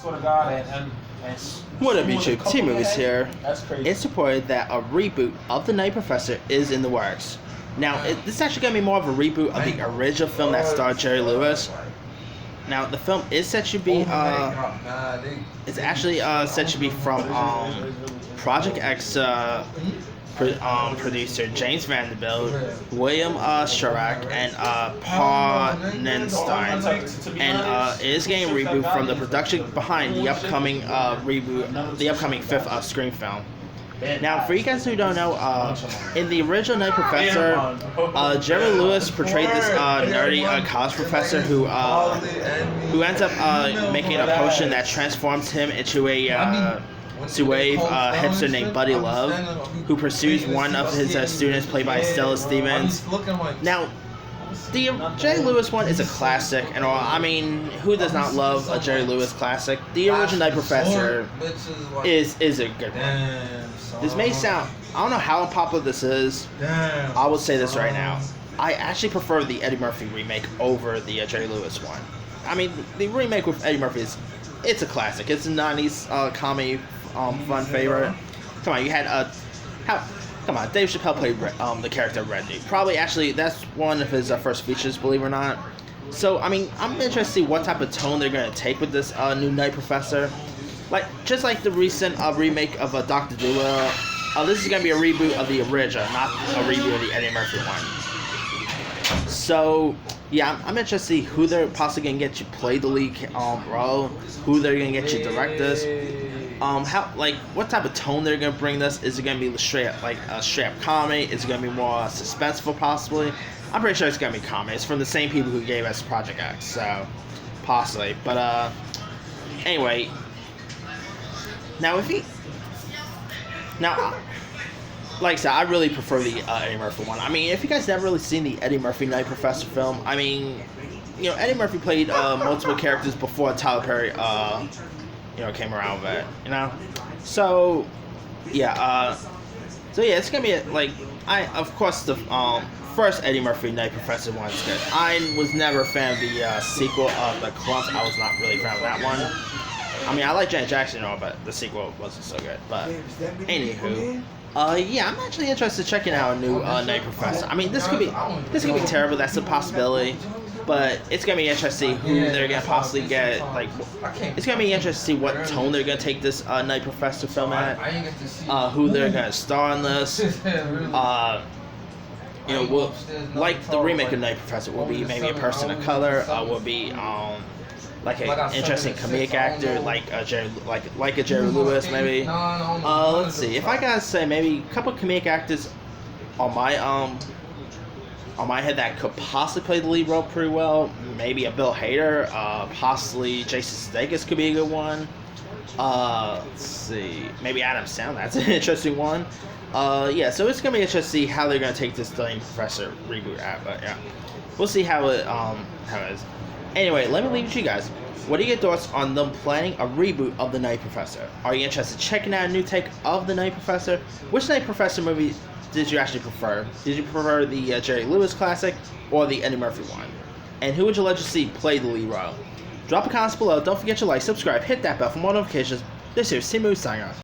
Swear to God, What up, YouTube? T-Movies here. That's crazy. It's reported that a reboot of The Nutty Professor is in the works. Now, this is actually going to be more of a reboot of the original film that starred Jerry Lewis. Now, the film is set to be, it's actually set to be from Project X producer James Vanderbilt, William Sherrack, and Paul Nenstein, and it is getting a reboot from the production behind the upcoming the upcoming fifth Scream film. Now, for you guys who don't know, in the original Nutty Professor, Jerry Lewis portrayed this nerdy college professor who ends up making a potion that transforms him into a hipster named Buddy Love, who pursues one of his students played by Stella Stevens. Now, the Jerry Lewis one is a classic, and all. I mean, who does not love a Jerry Lewis classic? The original Nutty Professor is a good one. This may sound, I don't know how unpopular this is. I will say this right now. I actually prefer the Eddie Murphy remake over the Jerry Lewis one. I mean, the remake with Eddie Murphy it's a classic. It's a 90s comedy fun favorite. Come on, you had come on, Dave Chappelle played the character Red Dude. Probably, actually, that's one of his first features, believe it or not. So, I mean, I'm interested to see what type of tone they're going to take with this new Nutty Professor. Just like the recent remake of Dr. Dolittle, this is going to be a reboot of the original, not a reboot of the Eddie Murphy one. So, yeah, I'm interested to see who they're possibly going to get to play the lead role, who they're going to get to direct this. What type of tone they're gonna bring this? Is it gonna be straight up comedy? Is it gonna be more suspenseful possibly? I'm pretty sure it's gonna be comedy. It's from the same people who gave us Project X, so possibly. But anyway, like I said, I really prefer the Eddie Murphy one. I mean, if you guys never really seen the Eddie Murphy Nutty Professor film, I mean, Eddie Murphy played multiple characters before Tyler Perry came around with it, So, yeah, it's gonna be of course, the first Eddie Murphy Nutty Professor one is good. I was never a fan of the sequel of The Clumps. I was not really a fan of that one. I mean, I like Janet Jackson and all, but the sequel wasn't so good. But, anywho, yeah, I'm actually interested in checking out a new Nutty Professor. I mean, this could be terrible. That's a possibility. But it's gonna be interesting to see who they're gonna possibly get. It's gonna be interesting to see what tone they're gonna take this Nutty Professor film at. Who they're gonna star in this. Like the remake of Nutty Professor will be maybe a person of color. Will be like an interesting comedic actor, like a Jerry Lewis maybe. Let's see. If I gotta say, maybe a couple of comedic actors on my head that could possibly play the lead role pretty well. Maybe a Bill Hader, possibly Jason Sudeikis could be a good one. Let's see, maybe Adam Sandler. That's an interesting one. Yeah, so it's gonna be interesting to see how they're gonna take this Nutty Professor reboot out. But yeah, we'll see how it is. Anyway, let me leave it to you guys. What are your thoughts on them planning a reboot of the Nutty Professor? Are you interested in checking out a new take of the Nutty Professor? Which Nutty Professor movie did you actually prefer? Did you prefer the Jerry Lewis classic or the Eddie Murphy one? And who would you like to see play the lead role? Drop a comment below. Don't forget to like, subscribe, hit that bell for more notifications. This is T-Movies signing off.